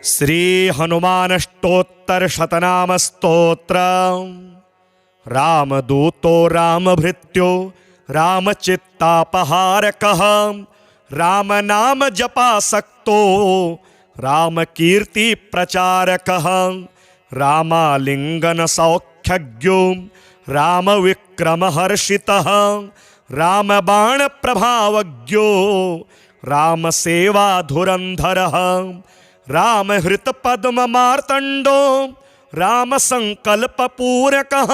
श्री हनुमानष्टोत्तर शतनाम स्तोत्र। रामदूतो रामभृत्यो रामचित्तापहारकः राम नाम जपासक्तो रामकीर्ति प्रचारकः रामालिंगन सौख्यज्ञो रामविक्रमहर्षितः रामबाण प्रभावज्ञो रामसेवा धुरंधरः रामहृत पद्म मार्तंडो रामसंकल्पपूरकः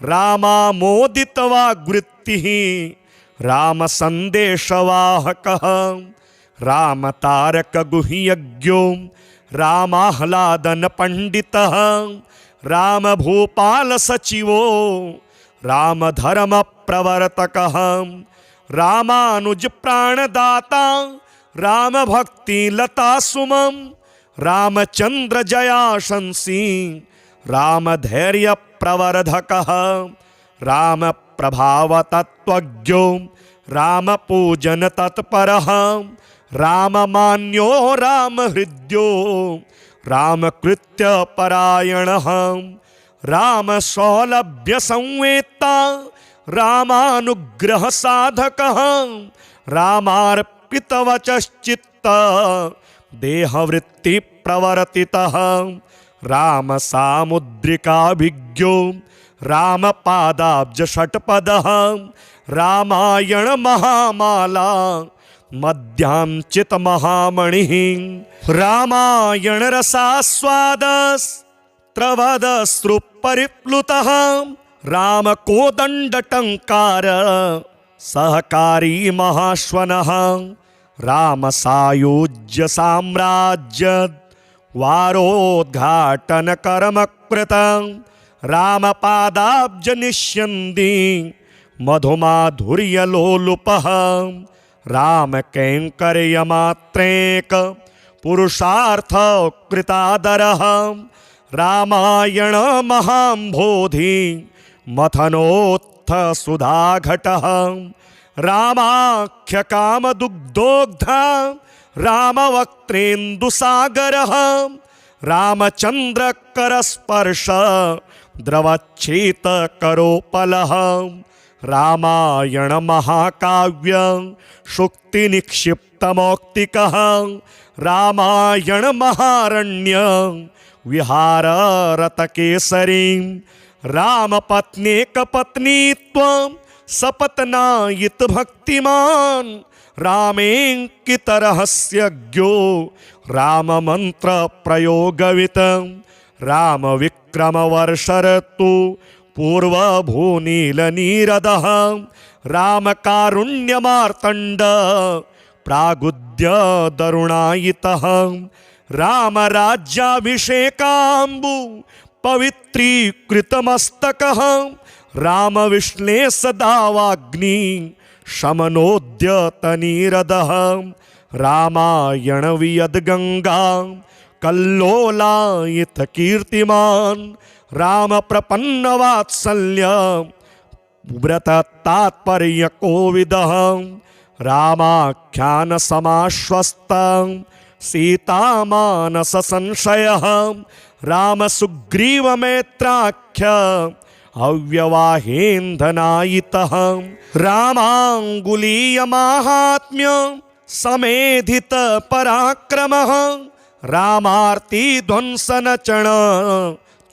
रामामोदित वाग्वृत्तिः रामसन्देशवाहकः रामतारक गुह्यज्ञो रामाह्लादन पंडितः रामभूपाल सचिवो रामधर्म प्रवर्तकः रामानुज प्राणदाता रामभक्ति लता सुमं रामचंद्र जयाशंसी रामधैर्य प्रवर्धकः राम प्रभाव तत्वज्ञो राम पूजन तत्परः राममान्यो रामहृद्यो रामकृत्य परायणः राम सौलभ्य संवेत्ता रामानुग्रह साधकः रामार्पितवचश्चित्त देहवृत्ति प्रवर्तितः राम सामुद्रिकाभिज्ञो रामपादाब्ज षट्पदः रामायण महामाला मध्यांचित महामणिः रामायण रसास्वादस्त्रवदश्रुपरिप्लुतः राम कोदंडटंकार सहकारी महाश्वनः राम सायुज्य साम्राज्य वारोद्घाटन कर्मकृतं रामपादाब्ज निष्यन्दी मधुमाधुर्यलोलुपः राम कैंकर्यमात्रेक पुरुषार्थ कृतादरः रामायण महाम्भोधि मथनोत्थ सुधाघटः रामाख्य कामदुग्धोग्धा रामवक्त्रेन्दुसागरः रामचंद्र करस्पर्श द्रवच्छेत करोपलः रामायण महाकाव्य शुक्ति निक्षिप्तमौक्तिकः रामायण महारण्य विहार रतकेसरी रामपत्नेक पत्नीत्वं सपत्नायित भक्तिमान रामेंकित रहस्यज्ञो राम मंत्र प्रयोगवित राम विक्रम वर्षरतु पूर्व भूनील नीरदः राम कारुण्य मार्तंड प्रागुद्य दरुणायितः राम राज्याभिषेकाम्बु पवित्रीकृतमस्तकः राम विश्लेष दावाग्नि शमनोद्यतनीरदः रामायण वियद गंगा कल्लोलायित कीर्तिमान राम प्रपन्न वात्सल्य व्रत तात्पर्य कोविदः रामाख्यान समाश्वस्त सीतामानस संशयः राम सुग्रीव मैत्राख्य अव्यवाहेन्धनायितः रामांगुलीय माहात्म्य समेधित पराक्रमः रामार्ति ध्वंसन चण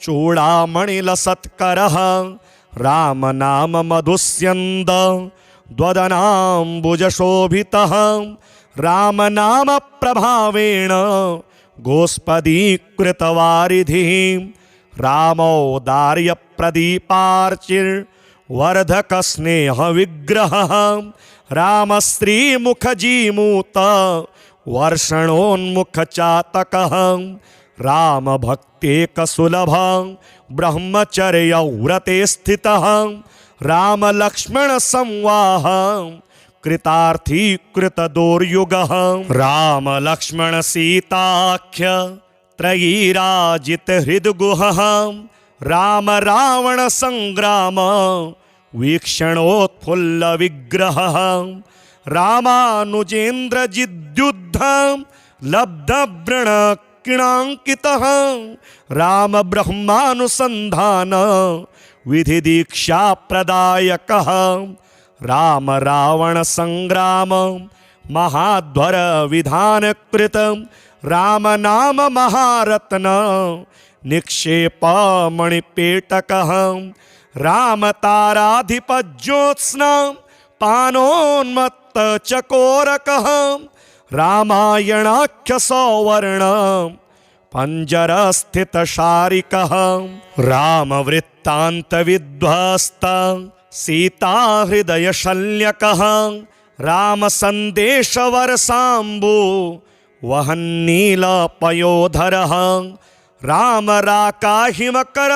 चूड़ामणिलसत्करः राम नाम मधुस्यन्द द्वदनाम्बुजशोभितः राम नाम प्रभावेण गोस्पदीकृतवारिधिः रामौदार्य प्रदीपार्चिर् वर्धक स्नेह विग्रहः राम श्रीमुखजीमूत वर्षणोन्मुख चातकः राम भक्तेक सुलभ ब्रह्मचर्य व्रते स्थितः राम लक्ष्मण संवाह कृतार्थी कृत दोर्युगः राम लक्ष्मण सीताख्य त्रयीराजित हृद्गुहः राम रावण संग्राम वीक्षणोत्फुल्ल विग्रहः रामानुजेन्द्र जिद्युद्ध लब्ध वृण किणांकितः राम ब्रह्मानुसंधान विधि दीक्षा प्रदायकः राम रावण संग्राम महाध्वर विधान कृत राम नाम महारत्न निक्षेप मणिपेटकः राम ताराधिपज्योत्स्ना पानोन्मत्त चकोरकः रामायणाख्य सौवर्ण पंजर स्थित शारिकः राम वृत्तांत विध्वस्त सीता हृदय शल्यकः राम संदेश वर्षांबु वहन्नील पयोधरः राम राकाहिमकर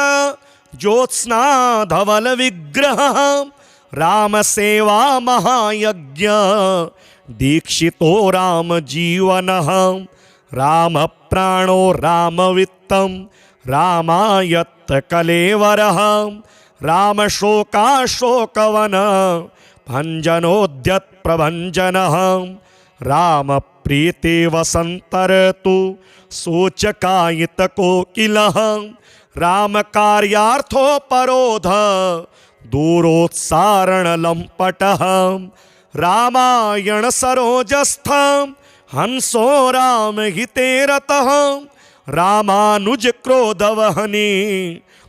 ज्योत्स्ना धवल विग्रहः राम सेवा महायज्ञ दीक्षितो राम जीवनः राम प्राणो राम वित्तं रामायत्त कलेवरः राम शोकाशोकवन भंजनोद्यत प्रभंजनः राम प्रीति वसंतरतु सूचकायित कोकिलः राम कार्यार्थोपरोध दूरोत्सारण लंपटः रामायण सरोजस्थ हंसो राम हिते रतः रामानुज क्रोधवहनी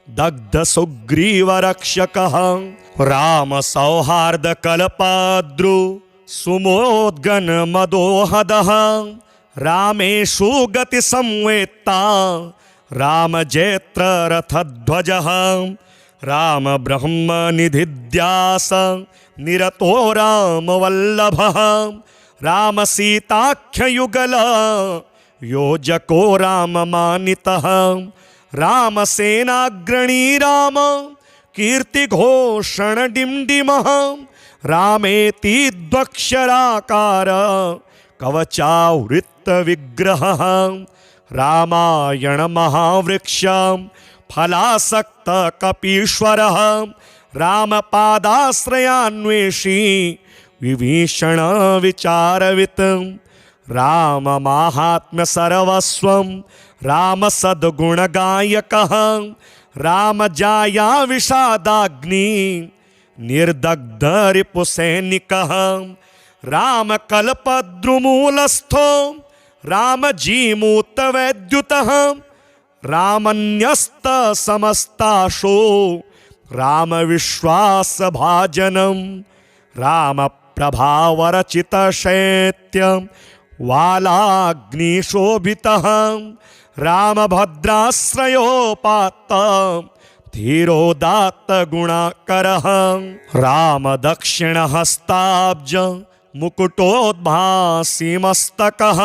दग्ध सुग्रीव रक्षकः राम सौहार्द कल्पाद्रु सुमोद्गन मदोहदः रामेषु गति संवेत्ता राम जैत्र रथध्वजः राम ब्रह्म निधिध्यास निरतो राम वल्लभः राम सीताख्य युगल योजको राम मानितः राम सेनाग्रणी राम कीर्ति घोषण डिमडिमः रामेति द्वक्षराकार कवचावृत्त विग्रहः रामायण महावृक्ष फलासक्त कपीश्वरः राम पादाश्रयान्वेषी विभीषण विचारवित् राम माहात्म्य सर्वस्वं राम सद्गुण गायकः राम जाया विषादाग्नि निर्दग्ध रिपुसैनिकः राम कल्पद्रुमूलस्थो राम जीमूत वैद्युतः रामन्यस्त समस्ताशो राम विश्वास भाजनम राम प्रभावरचित शैत्य वालाग्निशोभितः राम भद्राश्रयोपात्त धीरोदात्त गुणाकरः राम दक्षिण हस्ताब्ज मुकुटोद्भासी मस्तकः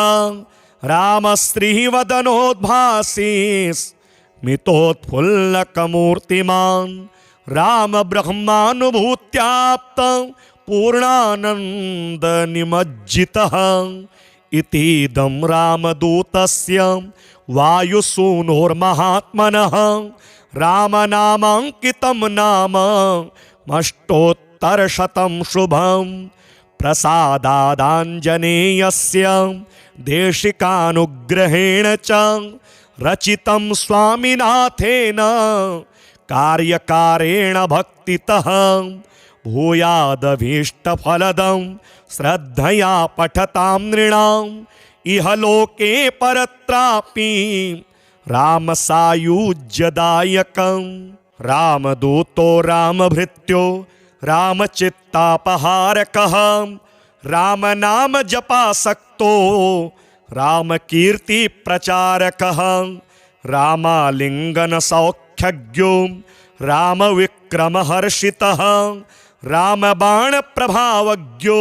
राम श्रीवदनोद्भासी स्मितोत्फुल्लकमूर्तिमान् राम ब्रह्मानुभूत्याप्त पूर्णानंद निमज्जितः इतीदं रामदूतस्य वायुसूनोर्महात्मनः रामनामाङ्कितं नाम अष्टोत्तरशतं शुभं प्रसादादाञ्जनेयस्य देशिकानुग्रहेण च रचितं स्वामिनाथेन कार्यकारेण भक्तितः भूयादभीष्टफलदं श्रद्धया पठतां नृणाम् इह लोके परत्रापि रामसायुज्यदायकं रामदूतो रामभृत्यो रामचित्तापहारकः रामनाम जपासक्तो रामकीर्ति प्रचारकः रामालिंगन सौख्यज्ञो रामविक्रमहर्षितः रामबाण प्रभावज्ञो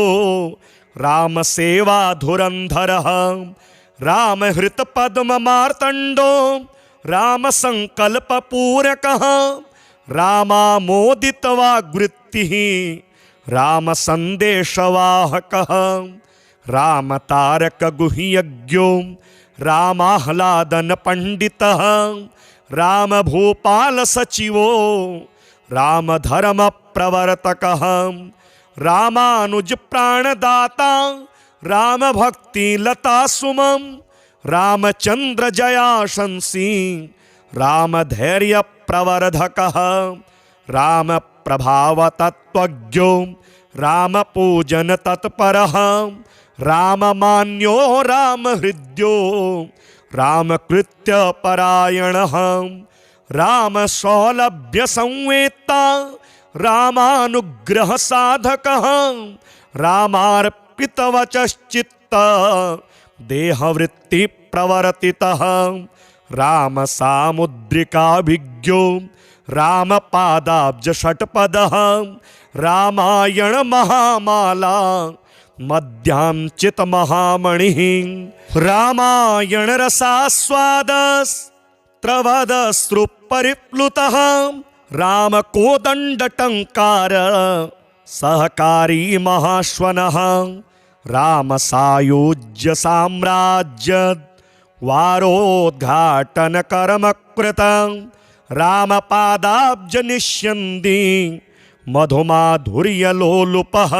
रामसेवाधुरन्धरः रामहृतपद्ममार्तण्डो रामसङ्कल्पपूरकः रामामोदितवाग्वृत्तिः रामसन्देशवाहकः रामतारकगुह्यज्ञो रामाह्लादनपण्डितः रामभूपालसचिवो रामधर्मप्रवर्तकः रामानुज प्राणदाता रामभक्तिलतासुमं रामचंद्र जयाशंसी रामधैर्य प्रवर्धकः राम प्रभाव तत्त्वज्ञो राम पूजन तत्परः राममान्यो रामहृद्यो रामकृत्य परायणः राम सौलभ्य संवेत्ता रामानुग्रह साधकः रामार्पितवचश्चित्त देहवृत्ति प्रवर्तितः राम सामुद्रिकाभिज्ञो राम पादाब्ज षट्पदः रामायण महामाला मध्यांचित महामणिः रामायण रसास्वादस्त्रवदश्रुपरिप्लुतः राम कोदंड टंकार सहकारी महाश्वनः राम सायुज्य साम्राज्य वारोद्घाटन कर्म कृत राम पादाब्ज निष्यन्दी मधुमाधुर्य लोलुपः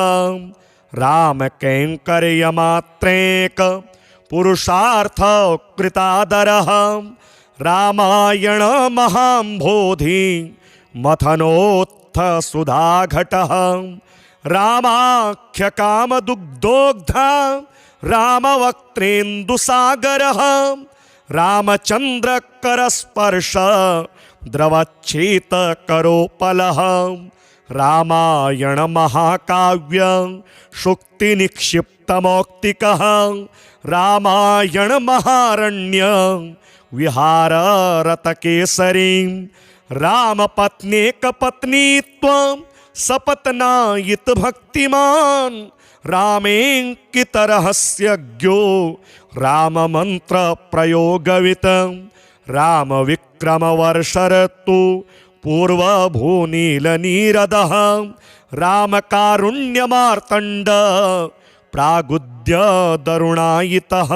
राम कैंकर्य मात्रेक पुरुषार्थ कृतादरः रामायण महाम्भोधि मथनोत्थ सुधाघटः रामाख्य काम दुग्धोग्धा रामवक्त्रेन्दुसागरः रामचंद्र करस्पर्श द्रवच्छेत करोपलः रामायण महाकाव्य शुक्ति निक्षिप्त मौक्तिकः रामायण महारण्य विहार रत केसरी राम पत्नेक पत्नीत्वं सपत्नायित भक्तिमान रामेंकित रहस्यज्ञो राम मंत्र प्रयोगवित राम विक्रम वर्षरतु पूर्व भूनील नीरदः राम कारुण्य मार्तंड प्रागुद्य दरुणायितः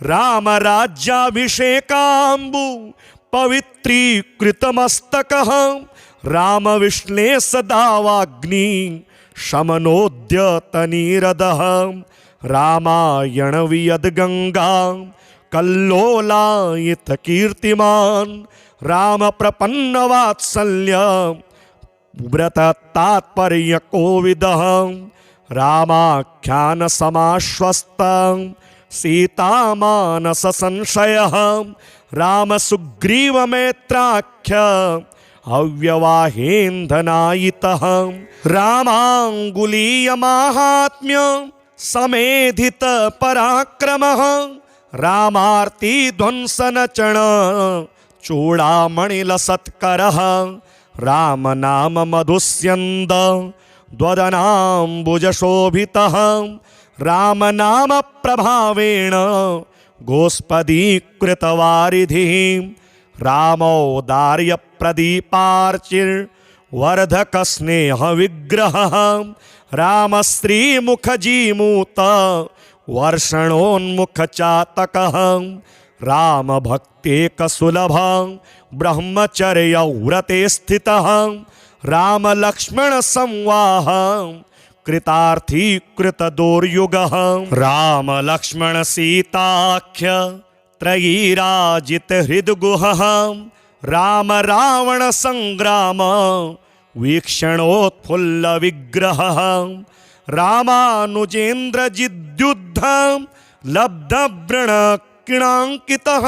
राम राज्याभिषेकाम्बु पवित्रीकृतमस्तकः राम विश्लेष दावाग्नि शमनोद्यतनीरदः रामायण वियद गंगा कल्लोलायित कीर्तिमान राम प्रपन्न वात्सल्य व्रत तात्पर्य कोविदः रामाख्यान समाश्वस्त सीता मानस संशयः राम सुग्रीव मैत्राख्य अव्यवाहेन्धनायितः रामांगुलीय माहात्म्य समेधित पराक्रमः रामार्ति ध्वंसन चण चूड़ामणिलसत्करः राम नाम मधुस्यन्द द्वदनाम्बुजशोभितः राम नाम प्रभावेण गोस्पदीकृतवारिधिः रामौदार्य प्रदीपार्चिर् वर्धक स्नेह विग्रहः राम श्रीमुखजीमूत वर्षणोन्मुख चातकः राम भक्तेक सुलभ ब्रह्मचर्य व्रते स्थितः राम लक्ष्मण संवाह कृतार्थी कृत दोर्युगः राम लक्ष्मण सीताख्य त्रयीराजित हृद्गुहः राम रावण संग्राम वीक्षणोत्फुल्ल विग्रहः रामानुजेन्द्र जिद्युद्ध लब्ध वृण किणांकितः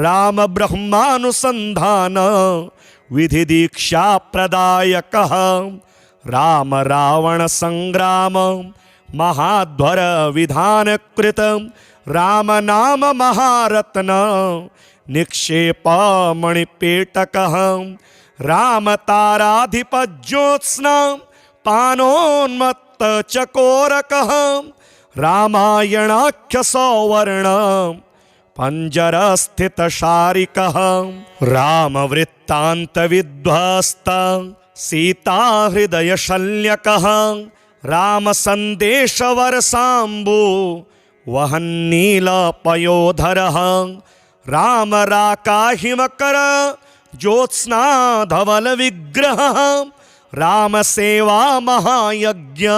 राम ब्रह्मानुसंधान विधि दीक्षा प्रदायकः राम रावण संग्राम महाध्वर विधान कृत राम नाम महारत्न निक्षेप मणिपेटकः राम ताराधिप ज्योत्स्ना पानोन्मत्त चकोरकः रामायणाख्य सौवर्ण पंजर स्थित शारिकः राम वृत्तांत विध्वस्त सीता हृदय शल्यकः राम संदेश वर्षाम्बु वहन्नील पयोधरः राम राकाहिमकर ज्योत्स्ना धवल विग्रहः राम सेवा महायज्ञ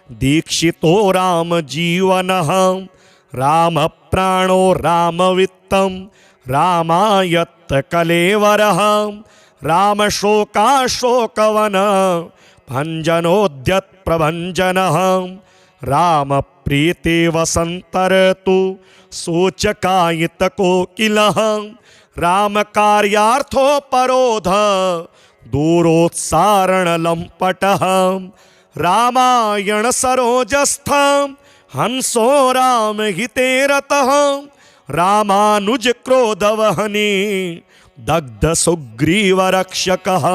दीक्षितो राम जीवनः राम प्राणो रामवित्तं रामायत्त कलेवरः राम शोकाशोकवन भञ्जनोद्यत प्रभञ्जनः राम प्रीति वसन्तर्तु सूचकायित कोकिलः राम कार्यार्थोपरोध दूरोत्सारण लंपटः रामायण सरोजस्थ हंसो राम हिते रतः रामानुज क्रोधवहनी दग्ध सुग्रीव रक्षकः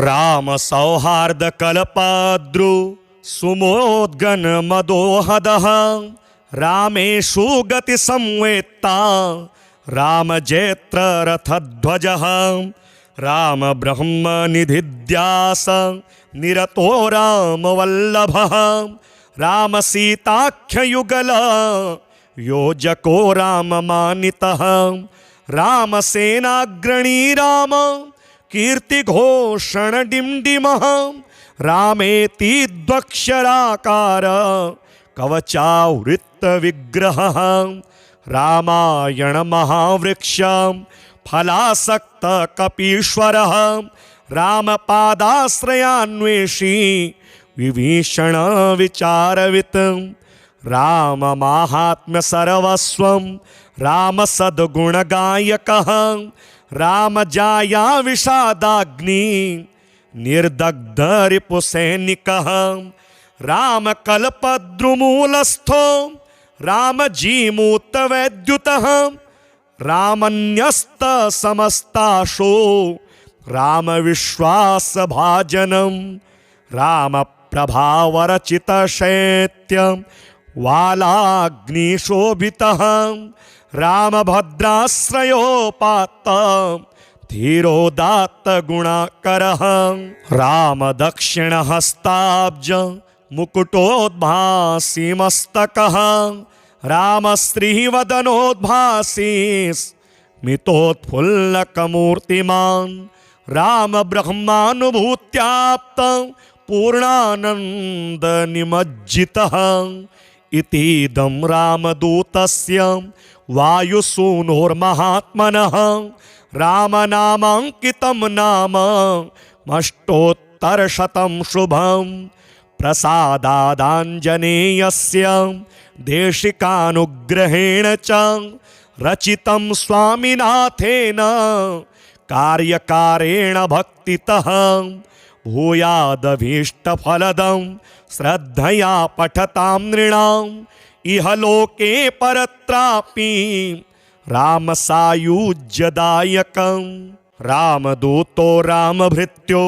राम सौहार्द कल्पाद्रु सुमोद्गन मदोहदः रामेषु गति संवेत्ता राम जैत्र रथध्वजः राम ब्रह्म निधिध्यास निरतो राम वल्लभः राम सीताख्य युगल योजको राम मानितः राम सेनाग्रणी राम कीर्ति घोषण डिमडिमः रामेति द्वक्षराकार कवचावृत्त विग्रहः रामायण महावृक्ष फलासक्त कपीश्वरः राम पादाश्रयान्वेषी विभीषण विचारवित् राम माहात्म्य सर्वस्वं राम सद्गुण गायकः राम जाया विषादाग्नि निर्दग्ध रिपुसैनिकः राम कल्पद्रुमूलस्थो राम जीमूत वैद्युतः रामन्यस्त समस्ताशो राम विश्वास भाजनम राम प्रभावरचित शैत्य वालाग्निशोभितः राम भद्राश्रयोपात्त धीरोदात्त गुणाकरः राम दक्षिण हस्ताब्ज मुकुटोद्भासी मस्तकः राम श्रीवदनोद्भासी स्मितोत्फुल्लकमूर्तिमान् राम ब्रह्मानुभूत्याप्त पूर्णानंद निमज्जितः इतीदं रामदूतस्य वायुसूनोर्महात्मनः रामनामाङ्कितं नाम अष्टोत्तरशतं शुभं प्रसादादाञ्जनेयस्य देशिकानुग्रहेण च रचितं स्वामिनाथेन कार्यकारेण भक्तितः भूयादभीष्टफलदं श्रद्धया पठतां नृणाम् इह लोके परत्रापि राम सायुज्यदायकं रामदूतो रामभृत्यो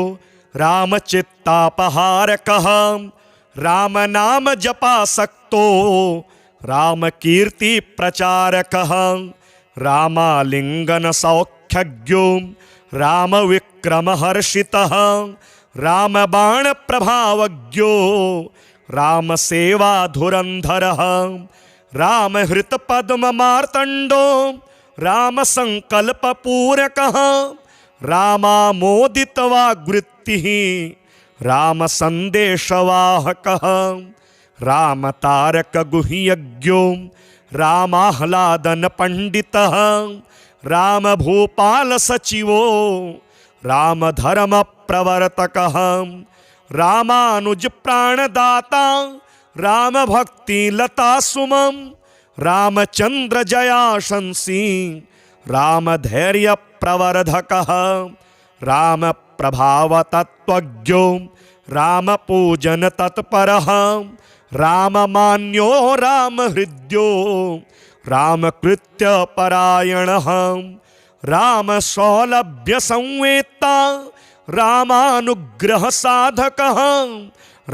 रामचित्तापहारकः राम नाम जपासक्तो राम कीर्ति प्रचारकः रामालिंगन सौख्यज्ञो राम विक्रम हर्षितः राम बाण प्रभावज्ञो राम सेवा धुरंधरः राम हृत पद्म मार्तंडो राम संकल्प पूरकः रामामोदित वाग्वृत्तिः राम संदेशवाहकः राम तारक गुह्यज्ञो रामाह्लादन पंडितः राम भूपाल सचिवो राम धर्म प्रवर्तकः रामानुज प्राणदाता राम भक्ति लता सुमं रामचंद्र जयाशंसी राम धैर्य प्रवर्धकः राम प्रभाव तत्वज्ञो राम पूजन तत्परः राम मान्यो राम हृद्यो राम कृत्य परायणः राम सौलभ्य संवेत्ता रामानुग्रह साधकः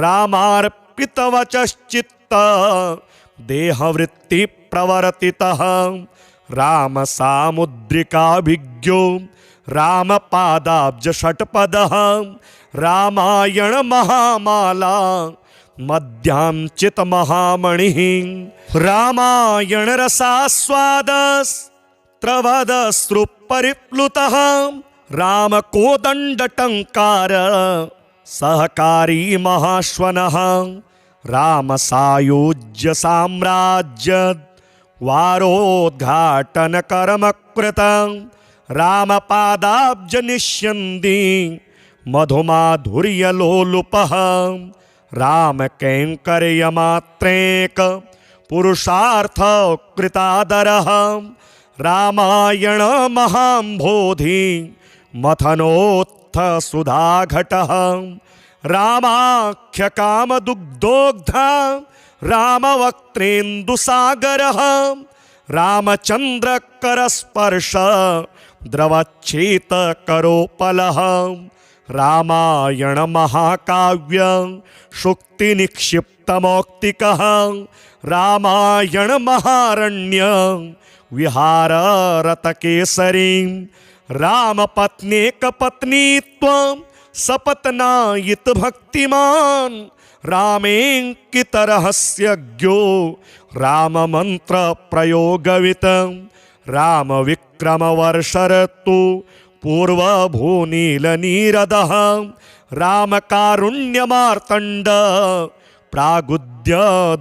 रामार्पित वचश्चित्त देहवृत्ति प्रवर्तितः राम सामुद्रिकाभिज्ञो राम पादाब्ज षट्पदः रामायण महामाला मध्यांचित महामणिः रामायण रसास्वादस्त्रवदश्रुपरिप्लुतः राम कोदंड टंकार सहकारी महाश्वनः राम सायुज्य साम्राज्य वारोद्घाटन कर्म कृतं रामपादाब्ज निष्यन्दी मधुमाधुर्यलोलुपः राम कैङ्कर्यमात्रेक पुरुषार्थ कृतादरः रामायण महाम्भोधि मथनोत्थ सुधाघटः रामाख्य कामदुग्धोग्धा रामवक्त्रेन्दुसागरः रामचन्द्र करस्पर्श द्रवच्छेत करोपलः रामायण महाकाव्य शुक्ति निक्षिप्तमौक्तिकः रामायण महारण्य विहार रतकेसरी रामपत्नेक पत्नीत्वं सपत्नायित भक्तिमान रामेङ्कित रहस्यज्ञो राम मंत्र प्रयोगवित राम विक्रम वर्षरतु पूर्व भूनील नीरदः राम कारुण्य मार्तंड प्रागुद्य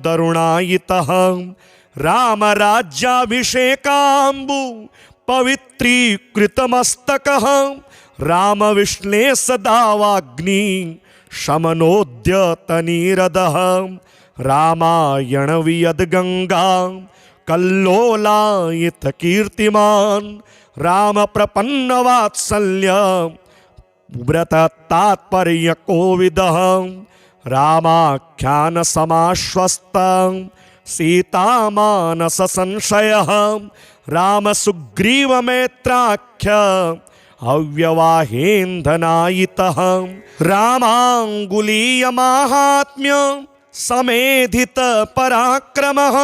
दरुणायितः राम राज्याभिषेकाम्बु पवित्रीकृतमस्तकः राम विश्लेष दावाग्नि शमनोद्यतनीरदः रामायण वियद गंगा कल्लोलायित कीर्तिमान राम प्रपन्न वात्सल्य व्रत तात्पर्य कोविदः रामाख्यान समाश्वस्त सीतामानस संशयः राम सुग्रीव मैत्राख्य अव्यवाहेन्धनायितः रामाङ्गुलीय माहात्म्य समेधित पराक्रमः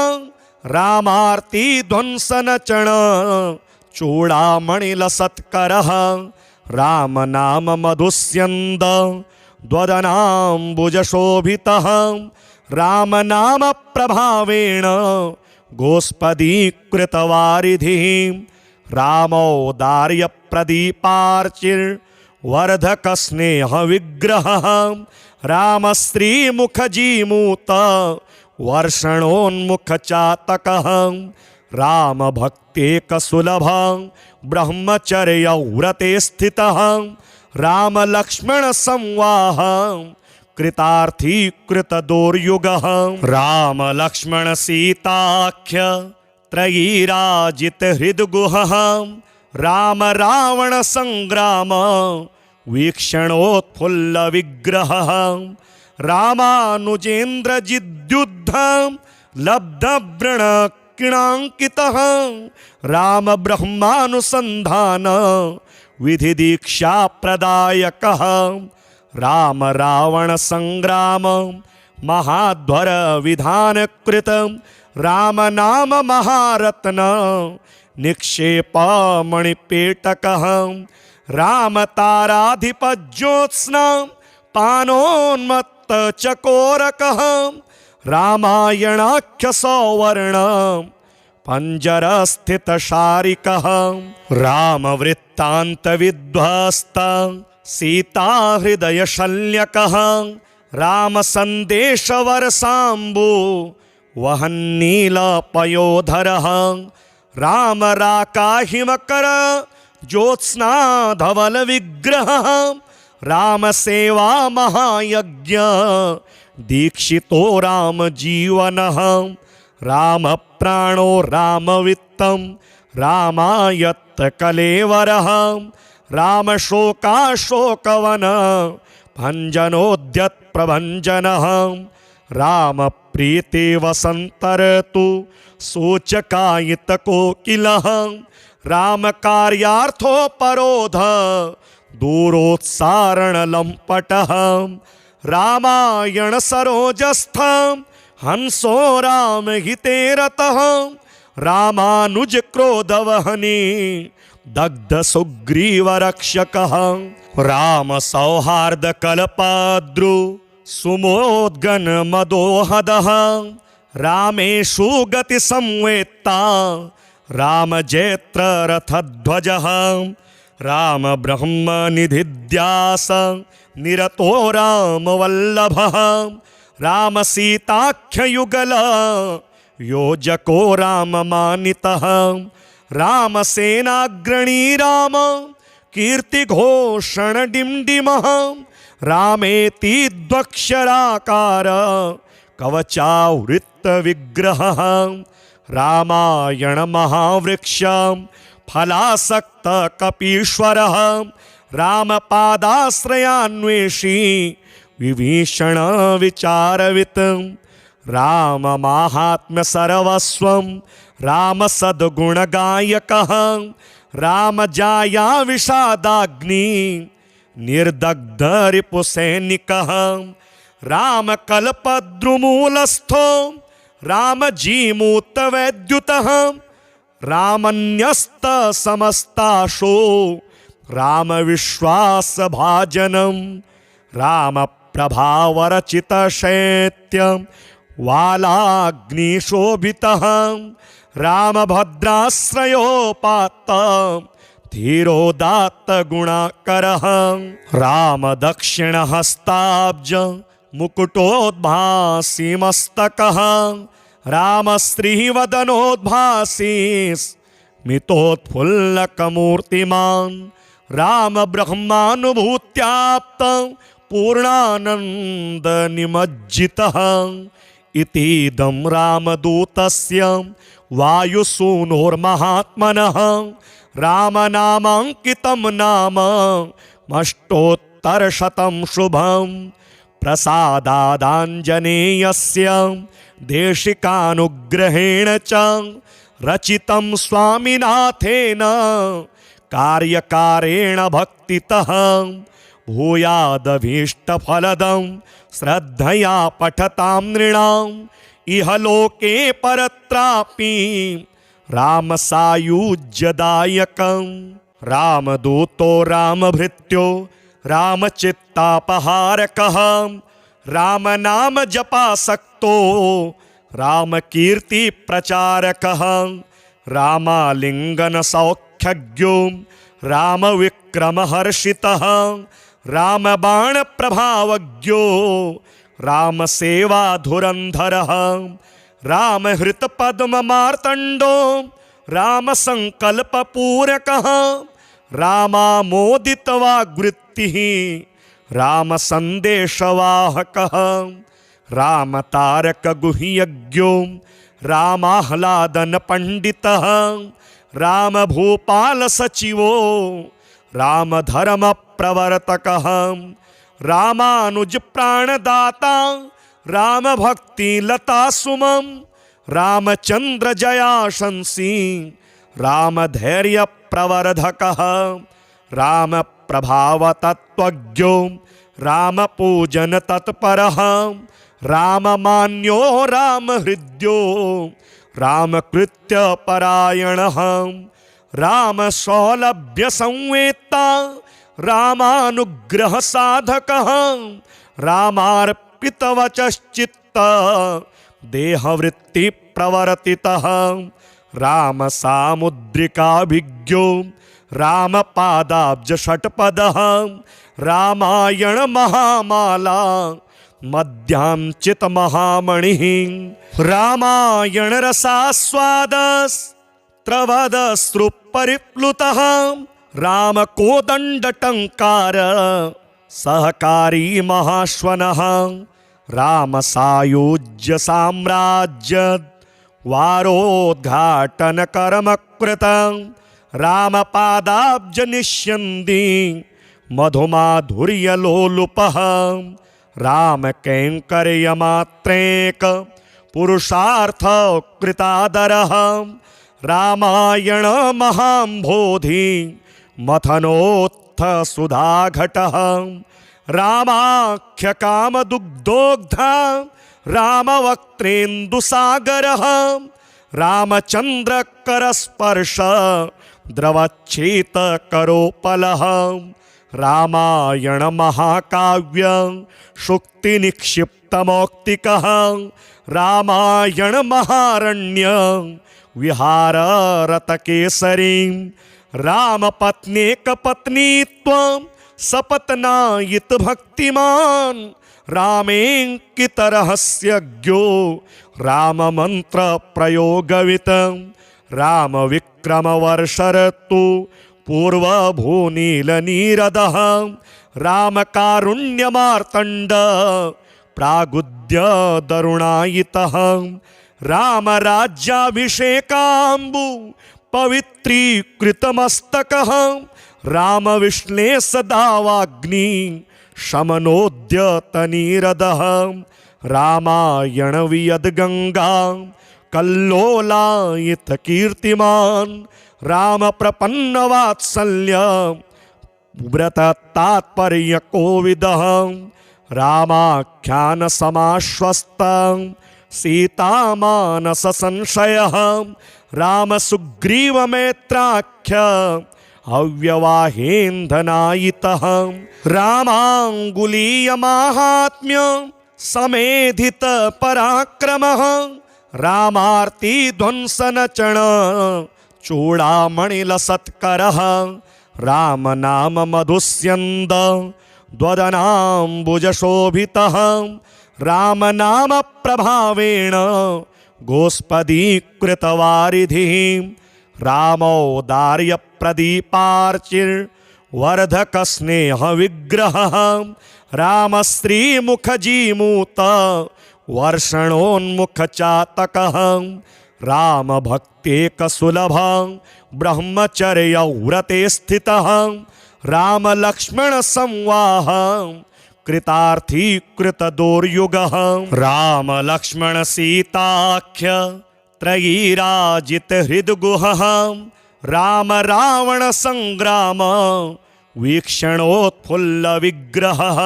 रामार्ति ध्वंसन चण चूड़ामणिलसत्करः राम नाम मधुस्यन्द द्वदनाम्बुजशोभितः राम नाम प्रभावेण गोस्पदीकृतवारिधिः रामौदार्य प्रदीपार्चिर्वर्धक स्नेह विग्रहः राम श्रीमुखजीमूत वर्षणोन्मुख चातकः राम भक्तेक सुलभ ब्रह्मचर्य व्रते स्थितः राम लक्ष्मण संवाह कृतार्थी कृत दोर्युगः राम लक्ष्मण सीताख्य त्रयीराजित हृद्गुहः राम रावण संग्राम वीक्षणोत्फुल्ल विग्रहः रामानुजेन्द्र जिद्युद्ध लब्ध व्रण किणांकितः राम ब्रह्मानुसंधान विधि दीक्षा प्रदायकः राम रावण संग्राम महाध्वर विधान कृत राम नाम महारत्न निक्षेप मणिपेटकः राम ताराधिपज्योत्स्ना पानोन्मत्त चकोरकः रामायणाख्य सौवर्ण पंजर स्थित शारिकः राम वृत्तांत विध्वस्त सीता हृदय शल्यकः राम संदेश वर्षाम्बु वहन्नील पयोधरः राम राकाहिमकर ज्योत्स्ना धवल विग्रहः राम सेवा महायज्ञ दीक्षितो राम जीवनः राम प्राणो राम वित्तं रामायत्त कलेवरः राम शोकाशोकवन भंजनोद्यत प्रभंजनः राम प्रीति वसंतरतु सूचकायित कोकिलः राम कार्यार्थोपरोध दूरोत्सारण लंपटः रामायण सरोजस्थ हंसो राम हिते रतः रामानुज क्रोधवहनी दग्ध सुग्रीव रक्षकः राम सौहार्द कल्पद्रु सुमोद्गन मदोहदः रामेषु गति संवेत्ता राम जैत्र रथध्वजः राम ब्रह्म निधिध्यास निरतो राम वल्लभः राम सीताख्य युगल योजको राममानितः रामसेनाग्रणी राम कीर्तिघोषण डिम्डिमः रामेति द्वक्षराकार कवचावृत्तविग्रहः रामायण महावृक्ष फलासक्त कपीश्वरः रामपादाश्रयान्वेषी विभीषण विचारवित् राम माहात्म्य सर्वस्वं राम सद्गुणगायकः राम जाया विषादाग्नि निर्दग्ध रिपुसैनिकः राम कल्पद्रुमूलस्थो राम जीमूत वैद्युतः रामन्यस्त समस्ताशो राम विश्वास भाजनम राम प्रभावरचित शैत्य वालाग्निशोभितः राम भद्राश्रयोपात्त धीरोदात्त गुणाकरः राम दक्षिणहस्ताब्ज मुकुटोद्भासी मस्तकः राम श्रीवदनोद्भासी स्मितोत्फुल्लकमूर्तिमान् राम ब्रह्मानुभूत्याप्त पूर्णानंद निमज्जितः इतीदं रामदूतस्य वायुसूनोर्महात्मनः रामनामाङ्कितं नाम अष्टोत्तरशतं शुभं प्रसादादाञ्जनेयस्य देशिकानुग्रहेण च रचितं स्वामिनाथेन कार्यकारेण भक्तितः भूयादभीष्टफलदं श्रद्धया पठतां नृणाम् इह लोके परत्रापि रामसायुज्यदायकं रामदूतो रामभृत्यो रामचित्तापहारकः रामनाम जपासक्तो रामकीर्ति प्रचारकः रामालिंगन सौख्यज्ञो रामविक्रमहर्षितः रामबाण प्रभावज्ञो रामसेवाधुरन्धरः रामहृतपद्ममार्तण्डो रामसङ्कल्पपूरकः रामामोदितवाग्वृत्तिः रामसन्देशवाहकः रामतारकगुह्यज्ञो रामाह्लादनपण्डितः रामभूपालसचिवो रामधर्मप्रवर्तकः रामानुजप्राणदाता रामभक्तिलतासुमं रामचन्द्रजयाशंसी रामधैर्यप्रवर्धकः रामप्रभावतत्त्वज्ञो रामपूजनतत्परः राममान्यो रामहृद्यो रामकृत्यपरायणः रामसौलभ्यसंवेत्ता रामानुग्रहसाधकः रामार्पितवचश्चित्त देहवृत्तिप्रवर्तितः रामसामुद्रिकाभिज्ञो रामपादाब्जषट्पदः रामायण महामाला मध्यांचितमहामणिः रामायण रसास्वादस्त्रवदश्रुपरिप्लुतः रामकोदण्डटङ्कार सहकारी महाश्वनः रामसायुज्य साम्राज्य वारोद्घाटनकर्मकृतं रामपादाब्जनिष्यन्दी मधुमाधुर्यलोलुपः रामकैङ्कर्यमात्रेक पुरुषार्थकृतादरः रामायण महाम्भोधि मथनोत्थसुधाघटः रामाख्यकामदुग्धोग्धा रामवक्त्रेन्दुसागरः रामचन्द्रकरस्पर्श द्रवच्छेतकरोपलः रामायण महाकाव्य शुक्तिनिक्षिप्तमौक्तिकः रामायण महारण्य विहाररतकेसरी रामपत्नेकपत्नीत्वं सपत्नायित भक्तिमान् रामेऽङ्कितरहस्यज्ञो राममन्त्रप्रयोगवित् रामविक्रमवर्षरतु पूर्वभूनीलनीरदः रामकारुण्यमार्तण्ड प्रागुद्य दरुणायितः रामराज्याभिषेकाम्बु पवित्रीकृतमस्तकः रामविष्णे सदावाग्नि शमनोद्यतनीरदः रामायणवियद्गङ्गा कल्लोलायितकीर्तिमान् रामप्रपन्नवात्सल्य व्रततात्पर्यकोविदः रामाख्यानसमाश्वस्तं सीतामानससंशयः रामसुग्रीवमेत्राख्य अव्यवाहेन्धनायितः रामाङ्गुलीयमाहात्म्य समेधितपराक्रमः रामार्तिध्वंसनचण चूडामणिलसत्करः रामनाममधुस्यन्द द्वदनाम्बुजशोभितः रामनामप्रभावेण गोस्पदीकृतवारिधिः रामौदार्यप्रदीपार्चिर्वर्धकस्नेहविग्रहः रामश्रीमुखजीमूत वर्षणोन्मुखचातकः रामभक्तेकसुलभः ब्रह्मचर्यव्रते स्थितः रामलक्ष्मणसंवाह कृतार्थीकृतदोर्युगः रामलक्ष्मणसीताख्य त्रयीराजितहृद्गुहः रामरावणसङ्ग्राम वीक्षणोत्फुल्लविग्रहः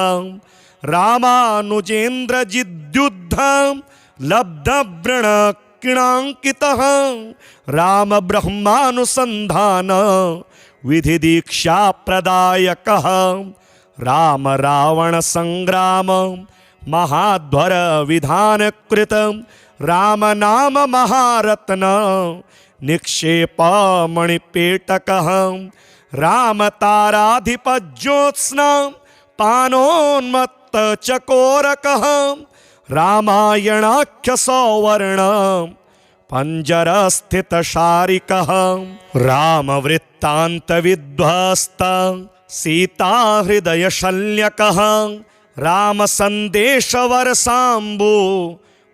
रामानुजेन्द्रजिद्युद्धं लब्धव्रणकिणाङ्कितः रामब्रह्मानुसन्धान विधिदीक्षाप्रदायकः रामरावणसङ्ग्राम महाध्वरविधानकृत रामनाममहारत्न निक्षेपमणिपेटकः रामताराधिपज्योत्स्ना पानोन्मत्तचकोरकः रामायणाख्यसौवर्ण पञ्जरस्थितशारिकः रामवृत्तान्तविध्वस्त सीताहृदयशल्यकः रामसन्देशवरसाम्बु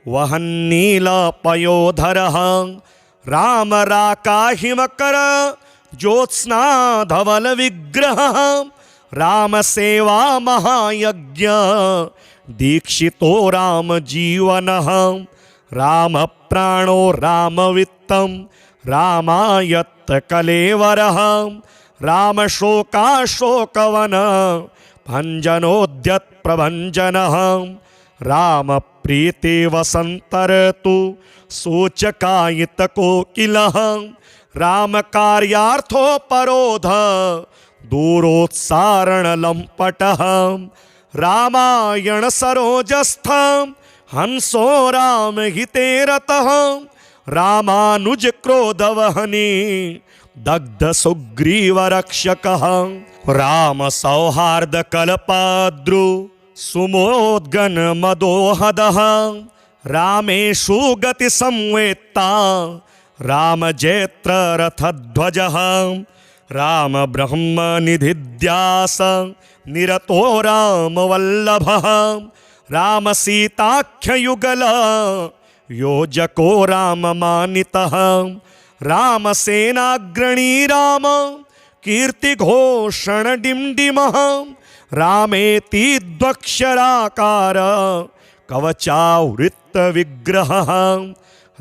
वहन्नीलपयोधरः रामराकाहिमकर ज्योत्स्नाधवलविग्रहः रामसेवा महायज्ञ दीक्षितो रामजीवनः रामप्राणो रामवित्तं रामायत्तकलेवरः रामशोकाशोकवन भञ्जनोद्यत्प्रभञ्जनः रामप्रीतिवसन्तर्तु सूचकायितकोकिलः रामकार्यार्थोपरोध दूरोत्सारणलम्पटः रामायणसरोजस्थ हंसो रामहिते रतः रामानुजक्रोधवहने दग्धसुग्रीवरक्षकः रामसौहार्दकल्पद्रु सुमोद्गन्मदोहदः रामेषु गतिसंवेत्ता रामजेत्ररथध्वजः रामब्रह्मनिधिध्यास निरतो रामवल्लभः रामसीताख्ययुगल योजको राममानितः रामसेनाग्रणी राम कीर्तिघोषणडिम्डिमः रामेति द्वक्षराकार कवचावृत्तविग्रहः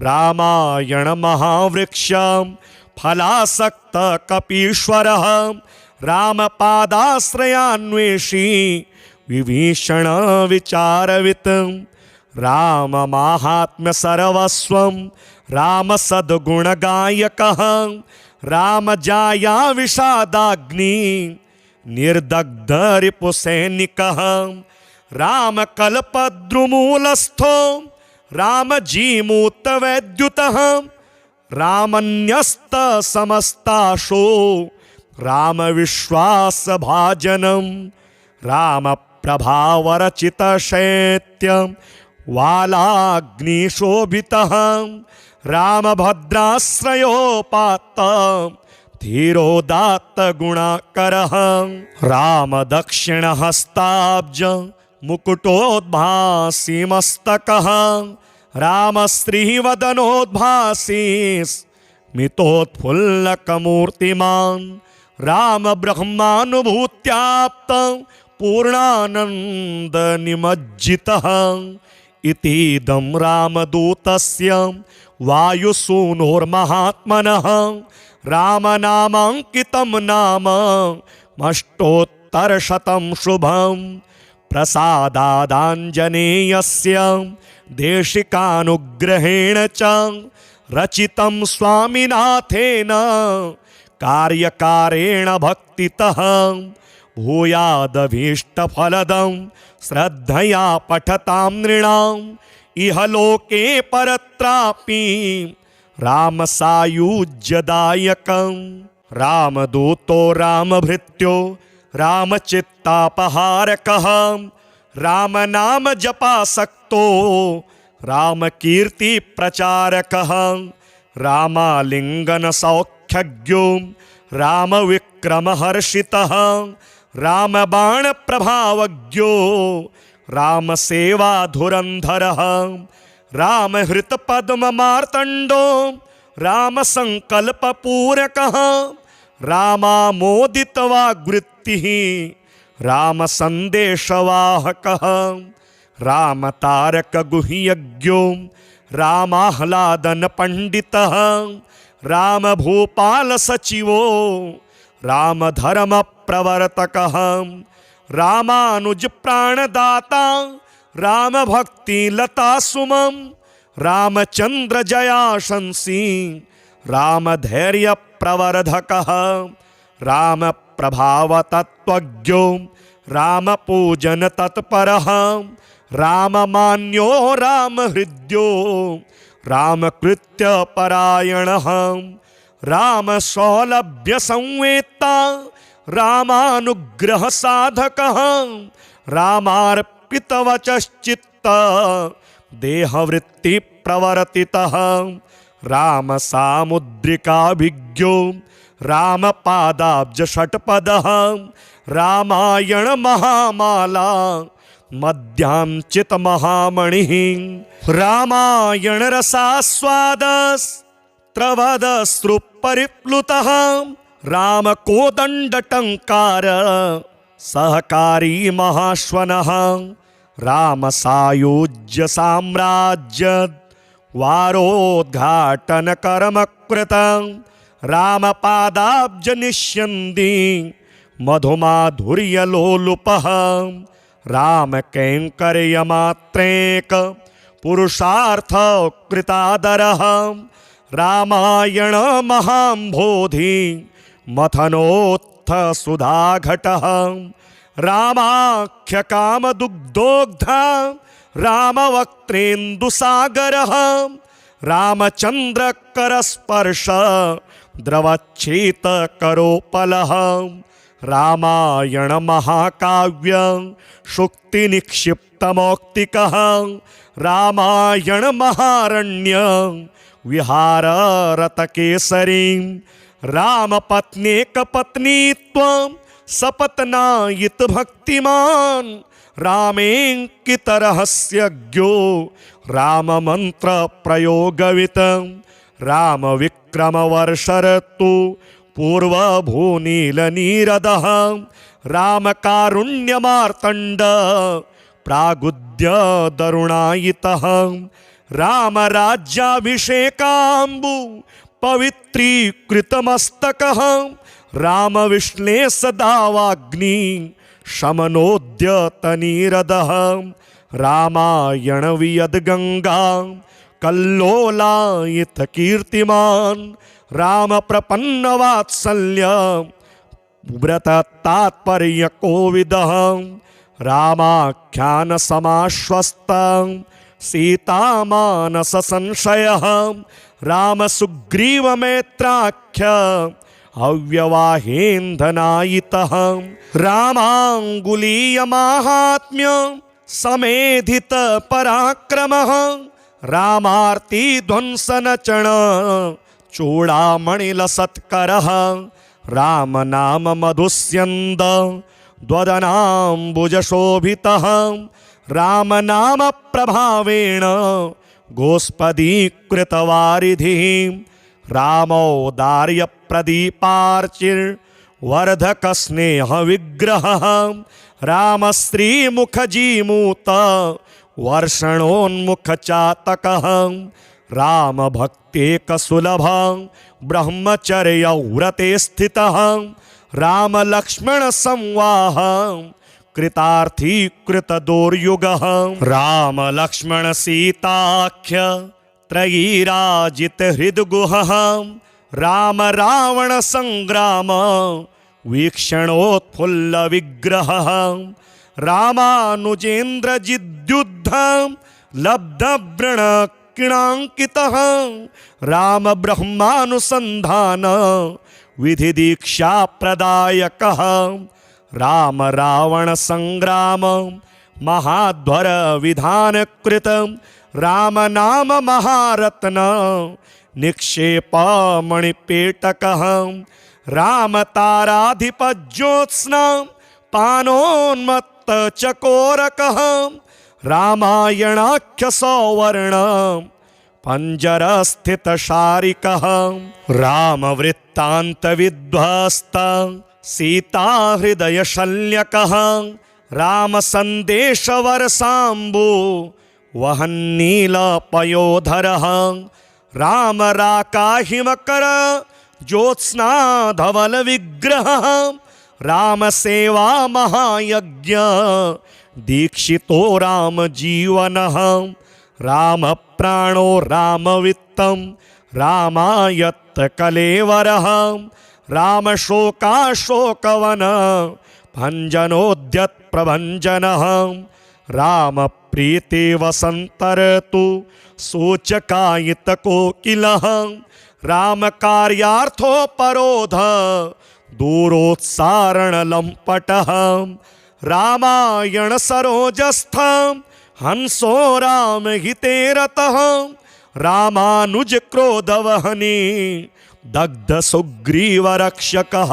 रामायणमहावृक्ष फलासक्तकपीश्वरः रामपादाश्रयान्वेषी विभीषणविचारवित् राममाहात्म्यसर्वस्वं रामसद्गुणगायकः रामजाया विषादाग्नि निर्दग्धरिपुसैनिकः रामकल्पद्रुमूलस्थो रामजीमूतवैद्युतः रामन्यस्तसमस्ताशो रामविश्वासभाजनं प्रभावरचितशैत्यं वालाग्निशोभितः रामभद्राश्रयोपात्तं धीरोदात्तगुणाकरः रामदक्षिणहस्ताब्ज मुकुटोद्भासी मस्तकः रामश्रीवदनोद्भासी स्मितोत्फुल्लकमूर्तिमान् रामब्रह्मानुभूत्याप्त पूर्णानन्दनिमज्जितः इतीदं रामदूतस्य वायुसूनोर्महात्मनः रामनामाङ्कितं नाम अष्टोत्तरशतं शुभं प्रसादादाञ्जनेयस्य देशिकानुग्रहेण च रचितं स्वामिनाथेन कार्यकारेण भक्तितः भूयादभीष्टफलदं श्रद्धया पठतां नृणाम् इह लोके परत्रापि रामसायुज्यदायकं रामदूतो रामभृत्यो रामचित्तापहारकः रामनाम जपासक्तो रामकीर्तिप्रचारकः रामालिङ्गनसौख्यज्ञो रामविक्रमहर्षितः रामबाणप्रभावज्ञो रामसेवाधुरन्धरः रामहृतपद्ममार्तण्डो रामसङ्कल्पपूरकः रामामोदितवाग्वृत्तिः रामसन्देशवाहकः रामतारकगुह्यज्ञो रामाह्लादनपण्डितः रामभूपालसचिवो रामधर्मप्रवर्तकः रामानुजप्राणदाता रामभक्तिलतासुमं रामचन्द्रजयाशंसी रामधैर्यप्रवर्धकः रामप्रभावतत्त्वज्ञो रामपूजनतत्परः राममान्यो रामहृद्यो रामकृत्यपरायणः रामसौलभ्यसंवेत्ता रामानुग्रहसाधकः रामार्पितवचश्चित्त देहवृत्तिप्रवर्तितः रामसामुद्रिकाभिज्ञो रामपादाब्जषट्पदः रामायणमहामाला मध्याञ्चितमहामणिः रामायणरसास्वादस्त्रवदश्रुपरिप्लुतः रामकोदण्डटङ्कार सहकारी महाश्वनः रामसायुज्यसाम्राज्य वारोद्घाटनकर्मकृतं रामपादाब्जनिष्यन्दी मधुमाधुर्यलोलुपः रामकैङ्कर्यमात्रेक पुरुषार्थकृतादरः रामायण महाम्भोधि मथनोत्थसुधाघटः रामाख्यकामदुग्धोग्धा रामवक्त्रेन्दुसागरः रामचन्द्रकरस्पर्श द्रवच्छीतकरोपलः रामायण महाकाव्य शुक्तिनिक्षिप्तमौक्तिकः रामायण महारण्य विहाररतकेसरी रामपत्नेकपत्नीत्वं सपत्नायितभक्तिमान् रामेङ्कितरहस्यज्ञो राममन्त्रप्रयोगवितं रामविक्रमवर्षरतु पूर्वभूनीलनीरदः रामकारुण्यमार्तण्ड प्रागुद्यदरुणायितः रामराज्याभिषेकाम्बु पवित्रीकृतमस्तकः रामविश्लेषदावाग्नि शमनोद्यतनीरदः रामायणवियद्गङ्गा कल्लोलायितकीर्तिमान् रामप्रपन्नवात्सल्य व्रततात्पर्यकोविदः रामाख्यानसमाश्वस्तं सीतामानससंशयः रामसुग्रीवमेत्राख्य अव्यवाहेन्धनायितः रामाङ्गुलीयमाहात्म्य समेधित पराक्रमः रामार्ति ध्वंसनचण चूडामणिलसत्करः राम नाम मधुस्यन्द द्वदनाम्बुजशोभितः राम नाम प्रभावेण गोस्पदीकृतवारिधिः रामौदार्यप्रदीपार्चिर्वर्धकस्नेहविग्रहः रामश्रीमुखजीमूत वर्षणोन्मुखचातकः रामभक्तेकसुलभः ब्रह्मचर्यव्रते स्थितः रामलक्ष्मणसंवाह कृतार्थीकृतदोर्युगः रामलक्ष्मणसीताख्य त्रयीराजितहृद्गुहः राम रावणसङ्ग्राम वीक्षणोत्फुल्लविग्रहः रामानुजेन्द्रजिद्युद्धं लब्धव्रणकिणाङ्कितः रामब्रह्मानुसन्धान विधिदीक्षाप्रदायकः राम रावणसङ्ग्राम महाध्वरविधानकृत राम नाम महारत्न निक्षेपमणिपेटकः रामताराधिपज्योत्स्ना पानोन्मत्तचकोरकः रामायणाख्यसौवर्ण पञ्जरस्थितशारिकः रामवृत्तान्तविध्वस्त सीताहृदयशल्यकः रामसन्देशवरसाम्बु वहन्नीलपयोधरः रामराकाहिमकर ज्योत्स्नाधवलविग्रहः रामसेवा महायज्ञ दीक्षितो रामजीवनः रामप्राणो रामवित्तं रामायत्तकलेवरः रामशोकाशोकवन भञ्जनोद्यत्प्रभञ्जनः रामप्रीतिवसन्तर्तु सूचकायितकोकिलः रामकार्यार्थोपरोध दूरोत्सारणलम्पटः रामायणसरोजस्थ हंसो रामहिते रतः रामानुजक्रोधवहनी दग्धसुग्रीवरक्षकः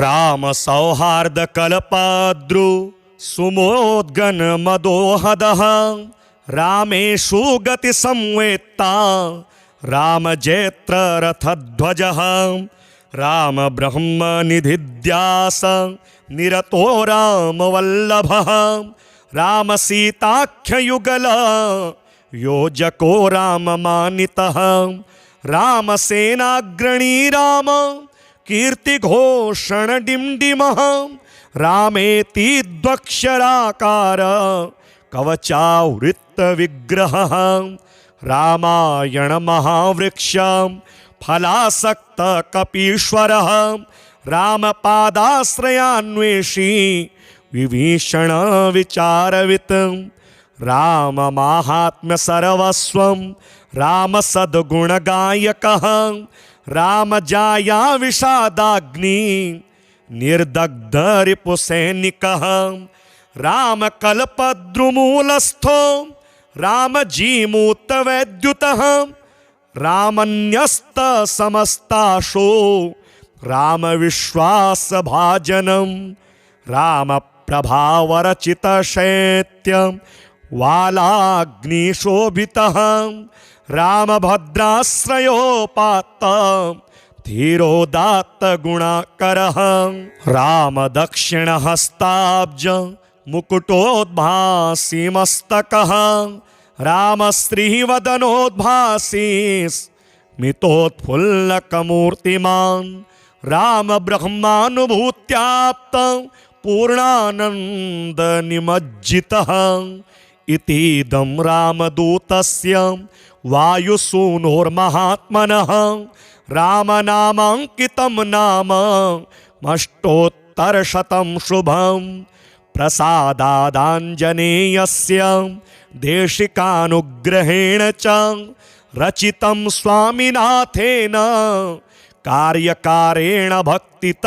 रामसौहार्दकल्पद्रु सुमोद्गन्मदोहदः रामेषु गतिसंवेत्ता रामजेत्ररथध्वजः रामब्रह्मनिधिध्यास निरतो रामवल्लभः रामसीताख्ययुगल योजको राममानितः रामसेनाग्रणी राम कीर्तिघोषणडिम्डिमः रामेति द्वक्षराकार कवचावृत्तविग्रहः रामायणमहावृक्ष फलासक्तकपीश्वरः रामपादाश्रयान्वेषी विभीषणविचारवित् राममाहात्म्यसर्वस्वं रामसद्गुणगायकः रामजाया विषादाग्नि निर्दग्धरिपुसैनिकः रामकल्पद्रुमूलस्थो रामजीमूतवैद्युतः रामन्यस्तसमस्ताशो रामविश्वासभाजनं रामप्रभावरचितशैत्यं वालाग्निशोभितः रामभद्राश्रयोपात्त धीरोदात्तगुणाकरः रामदक्षिणहस्ताब्ज मुकुटोद्भासी मस्तकः रामश्रीवदनोद्भासी स्मितोत्फुल्लकमूर्तिमान् रामब्रह्मानुभूत्याप्त पूर्णानन्दनिमज्जितः इतीदं रामदूतस्य वायुसूनोर्महात्मनः रामनामाङ्कितं नाम अष्टोत्तरशतं शुभं प्रसादादाञ्जनेयस्य देशिकानुग्रहेण च रचितं स्वामिनाथेन કાર્યકારેણ ભક્તિતઃ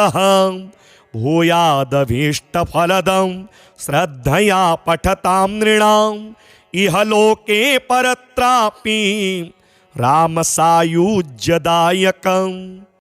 ભૂયાદભીષ્ટફલદં શ્રદ્ધયા પઠતામ નૃણામ ઇહ લોકે પરત્રાપી રામ સાયુજ્યદાયકમ.